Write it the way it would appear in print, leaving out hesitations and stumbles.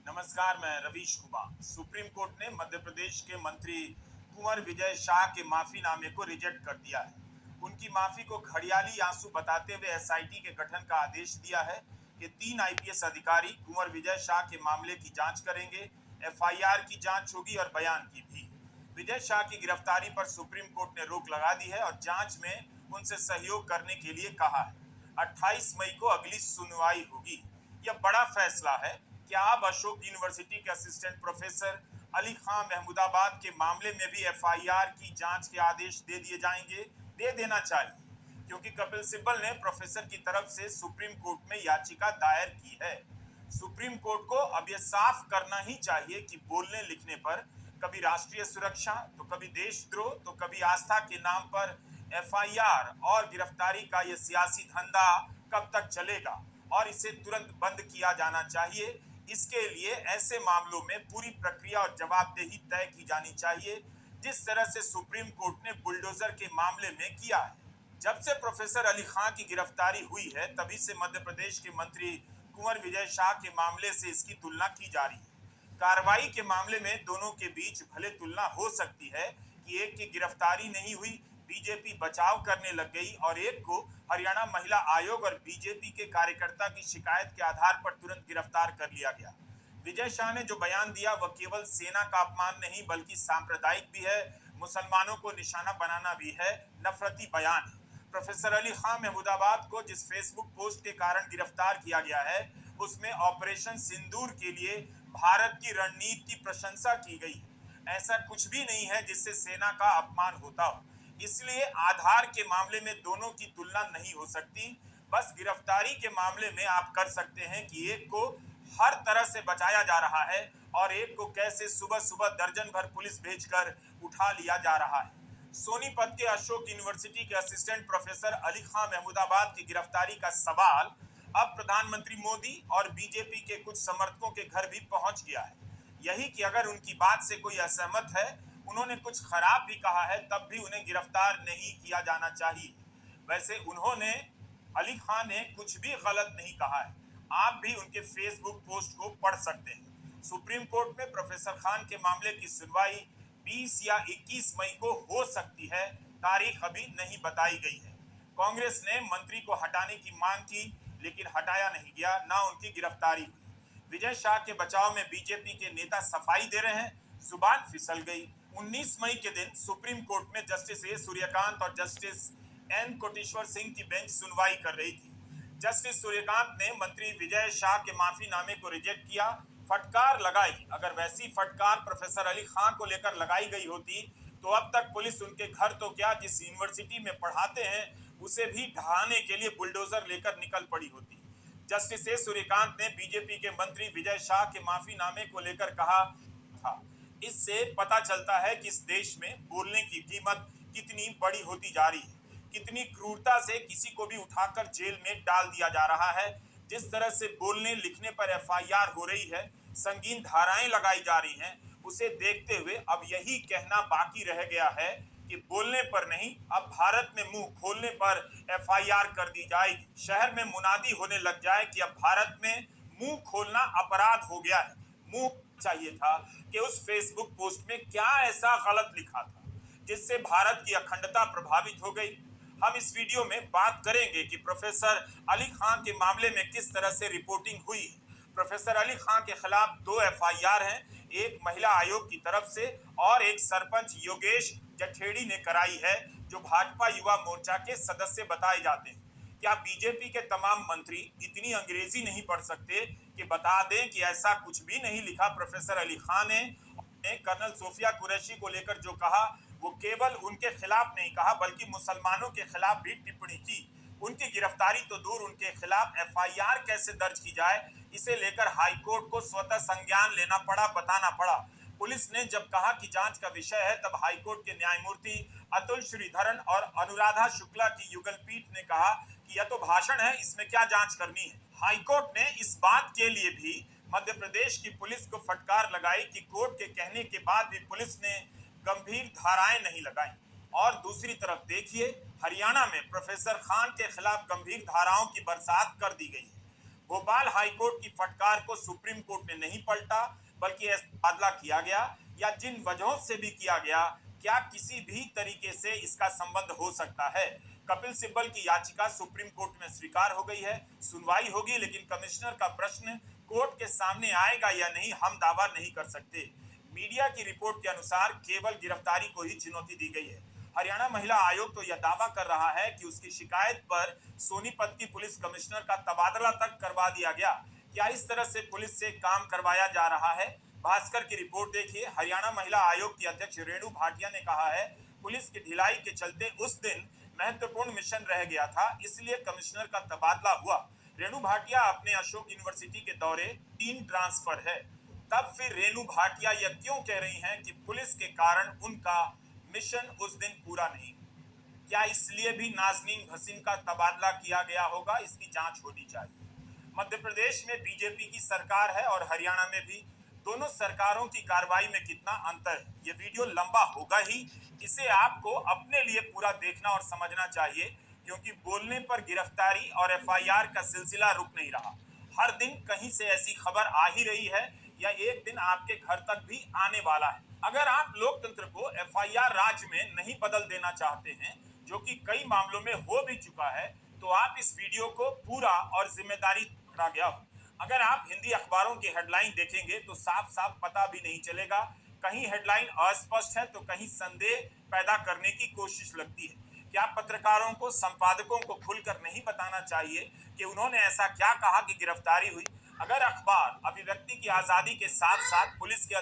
नमस्कार, मैं Ravish Kumar. Supreme court ने मध्य प्रदेश के मंत्री कुंवर विजय शाह के माफीनामे को रिजेक्ट कर दिया है। उनकी माफी को घड़ियाली आंसू बताते हुए एसआईटी के गठन का आदेश दिया है कि 3 आईपीएस अधिकारी कुंवर विजय शाह के मामले की जांच करेंगे। एफआईआर की जांच होगी और बयान की भी। विजय शाह की गिरफ्तारी पर सुप्रीम कोर्ट ने रोक लगा दी है और जांच में उनसे सहयोग करने के लिए कहा है। 28 मई को अगली सुनवाई होगी। यह बड़ा फैसला है। क्या अब अशोक यूनिवर्सिटी के असिस्टेंट प्रोफेसर अली खान महमूदाबाद के मामले में भी एफआईआर की जांच के आदेश दे दिए जाएंगे? दे देना चाहिए, क्योंकि कपिल सिब्बल ने प्रोफेसर की तरफ से सुप्रीम कोर्ट में याचिका दायर की है। सुप्रीम कोर्ट को अब यह साफ करना ही चाहिए कि बोलने लिखने पर कभी राष्ट्रीय सुरक्षा, तो कभी देशद्रोह, तो कभी आस्था के नाम पर एफआईआर और गिरफ्तारी का यह सियासी धंधा कब तक चलेगा और इसे तुरंत बंद किया जाना चाहिए। इसके लिए ऐसे मामलों में पूरी प्रक्रिया और जवाबदेही तय की जानी चाहिए, जिस तरह से सुप्रीम कोर्ट ने बुलडोजर के मामले में किया है। जब से प्रोफेसर अली खान की गिरफ्तारी हुई है, तभी से मध्य प्रदेश के मंत्री कुंवर विजय शाह के मामले से इसकी तुलना की जा रही है। कार्रवाई के मामले में दोनों के बीच भले तुलना हो सकती है कि एक की गिरफ्तारी नहीं हुई, बीजेपी बचाव करने लग गई, और एक को हरियाणा महिला आयोग और बीजेपी के कार्यकर्ता की शिकायत के आधार पर तुरंत गिरफ्तार कर लिया गया। विजय शाह ने जो बयान दिया वह केवल सेना का अपमान नहीं बल्कि सांप्रदायिक भी है, मुसलमानों को निशाना बनाना भी है, नफरती बयान है। प्रोफेसर अली खान महमूदाबाद को जिस फेसबुक पोस्ट के कारण गिरफ्तार किया गया है, उसमें ऑपरेशन सिंदूर के लिए भारत की रणनीति की प्रशंसा की गई है। ऐसा कुछ भी नहीं है जिससे सेना का अपमान होता हो। इसलिए आधार के मामले में दोनों की तुलना नहीं हो सकती। बस गिरफ्तारी के मामले में आप कर सकते हैं कि एक को हर तरह से बचाया जा रहा है और एक को कैसे सुबह सुबह दर्जन भर पुलिस भेजकर उठा लिया जा रहा है। सोनीपत के अशोक यूनिवर्सिटी के असिस्टेंट प्रोफेसर अली खान महमूदाबाद की गिरफ्तारी का सवाल अब प्रधानमंत्री मोदी और बीजेपी के कुछ समर्थकों के घर भी पहुंच गया है। यही कि अगर उनकी बात से कोई असहमत है, उन्होंने कुछ खराब भी कहा है, तब भी उन्हें गिरफ्तार नहीं किया जाना चाहिए। वैसे उन्होंने, अली खान ने कुछ भी गलत नहीं कहा है। आप भी उनके फेसबुक पोस्ट को पढ़ सकते हैं। सुप्रीम कोर्ट में प्रोफेसर खान के मामले की सुनवाई 20 या 21 मई को हो सकती है। तारीख अभी नहीं बताई गई है। कांग्रेस ने मंत्री को हटाने की मांग की, लेकिन हटाया नहीं गया, ना उनकी गिरफ्तारी हुई। विजय शाह के बचाव में बीजेपी के नेता सफाई दे रहे हैं, जुबान फिसल गई। 19 मई के दिन सुप्रीम कोर्ट में जस्टिस ए सूर्यकांत और जस्टिस एन कोटेश्वर सिंह की बेंच सुनवाई कर रही थी। जस्टिस सूर्यकांत ने मंत्री विजय शाह के माफीनामे को रिजेक्ट किया, फटकार लगाई। अगर वैसी फटकार प्रोफेसर अली खान को लेकर लगाई गई होती तो अब तक पुलिस उनके घर तो क्या, जिस यूनिवर्सिटी में पढ़ाते हैं उसे भी ढहाने के लिए बुलडोजर लेकर निकल पड़ी होती। जस्टिस ए सूर्यकांत ने बीजेपी के मंत्री विजय शाह के माफीनामे को लेकर कहा था, इससे पता चलता है कि इस देश में बोलने की कीमत कितनी बड़ी होती जा रही है। कितनी क्रूरता से किसी को भी उठाकर जेल में डाल दिया जा रहा है। जिस तरह से बोलने लिखने पर एफआईआर हो रही है, संगीन धाराएं लगाई जा रही हैं, उसे देखते हुए अब यही कहना बाकी रह गया है कि बोलने पर नहीं, अब भारत में मुंह खोलने पर एफआईआर कर दी जाएगी। शहर में मुनादी होने लग जाए कि अब भारत में मुंह खोलना अपराध हो गया है। मुंह चाहिए था कि उस फेसबुक पोस्ट में क्या ऐसा गलत लिखा था जिससे भारत की अखंडता प्रभावित हो गई। हम इस वीडियो में बात करेंगे कि प्रोफेसर अली खान के मामले में किस तरह से रिपोर्टिंग हुई है। प्रोफेसर अली खान के खिलाफ 2 एफआईआर हैं, एक महिला आयोग की तरफ से और एक सरपंच योगेश जठेड़ी ने कराई है, जो भाजपा युवा मोर्चा के सदस्य बताए जाते हैं। क्या बीजेपी के तमाम मंत्री इतनी अंग्रेजी नहीं पढ़ सकते कि बता दें कि ऐसा कुछ भी नहीं लिखा प्रोफेसर अली खान ने? कर्नल सोफिया कुरैशी को लेकर जो कहा वो केवल उनके खिलाफ नहीं कहा बल्कि मुसलमानों के खिलाफ भी टिप्पणी की। उनकी गिरफ्तारी तो दूर, उनके खिलाफ एफआईआर कैसे दर्ज की जाए, इसे लेकर हाईकोर्ट को स्वतः संज्ञान लेना पड़ा, बताना पड़ा। पुलिस ने जब कहा कि जांच का विषय है, तब हाईकोर्ट के न्यायमूर्ति अतुल श्रीधरन और अनुराधा शुक्ला की युगल पीठ ने कहा कि यह तो भाषण है, इसमें क्या जांच करनी है। हाईकोर्ट ने इस बात के लिए भी मध्य प्रदेश की पुलिस को फटकार लगाई कि कोर्ट के कहने के बाद भी पुलिस ने गंभीर धाराएं नहीं लगाई। और दूसरी तरफ देखिए, हरियाणा में प्रोफेसर खान के खिलाफ गंभीर धाराओं की बरसात कर दी गई है। भोपाल हाईकोर्ट की फटकार को सुप्रीम कोर्ट ने नहीं पलटा, बल्कि तबादला किया गया, या जिन वजहों से भी किया गया, क्या किसी भी तरीके से इसका संबंध हो सकता है? कपिल सिब्बल की याचिका सुप्रीम कोर्ट में स्वीकार हो गई है, सुनवाई होगी, लेकिन कमिश्नर का प्रश्न कोर्ट के सामने आएगा या नहीं, हम दावा नहीं कर सकते। मीडिया की रिपोर्ट के अनुसार केवल गिरफ्तारी को ही चुनौती दी गई है। हरियाणा महिला आयोग तो यह दावा कर रहा है कि उसकी शिकायत पर सोनीपत की पुलिस कमिश्नर का तबादला तक करवा दिया गया। क्या इस तरह से पुलिस से काम करवाया जा रहा है? भास्कर की रिपोर्ट देखिए। हरियाणा महिला आयोग की अध्यक्ष रेणु भाटिया ने कहा है, पुलिस की ढिलाई के चलते उस दिन महत्वपूर्ण मिशन रह गया था, इसलिए कमिश्नर का तबादला हुआ। रेणु भाटिया अपने अशोक यूनिवर्सिटी के दौरे 3 ट्रांसफर है। तब फिर रेणु भाटिया यह क्यों कह रही हैं कि पुलिस के कारण उनका मिशन उस दिन पूरा नहीं? क्या इसलिए भी नाजनीन भसीन का तबादला किया गया होगा? इसकी जांच होनी चाहिए। मध्य प्रदेश में बीजेपी की सरकार है और हरियाणा में भी। दोनों सरकारों की कार्रवाई में कितना अंतर है? ये वीडियो लंबा होगा ही, इसे आपको अपने लिए पूरा देखना और समझना चाहिए, क्योंकि बोलने पर गिरफ्तारी और एफआईआर का सिलसिला रुक नहीं रहा। हर दिन कहीं से ऐसी खबर आ ही रही है, या एक दिन आपके घर तक भी आने वाला है। अगर आप लोकतंत्र को एफआईआर राज में नहीं बदल देना चाहते हैं, जो कि कई मामलों में हो भी चुका है, तो आप इस वीडियो को पूरा और जिम्मेदारी पकड़ा गया हो। अगर आप हिंदी अखबारों की हेडलाइन देखेंगे तो साफ साफ पता भी नहीं चलेगा। कहीं हेडलाइन अस्पष्ट है तो कहीं संदेह पैदा करने की कोशिश लगती है। क्या पत्रकारों को, संपादकों को खुलकर नहीं बताना चाहिए कि उन्होंने ऐसा क्या कहा कि गिरफ्तारी हुई? अगर अखबार अभिव्यक्ति की आजादी के साथ साथ पुलिस के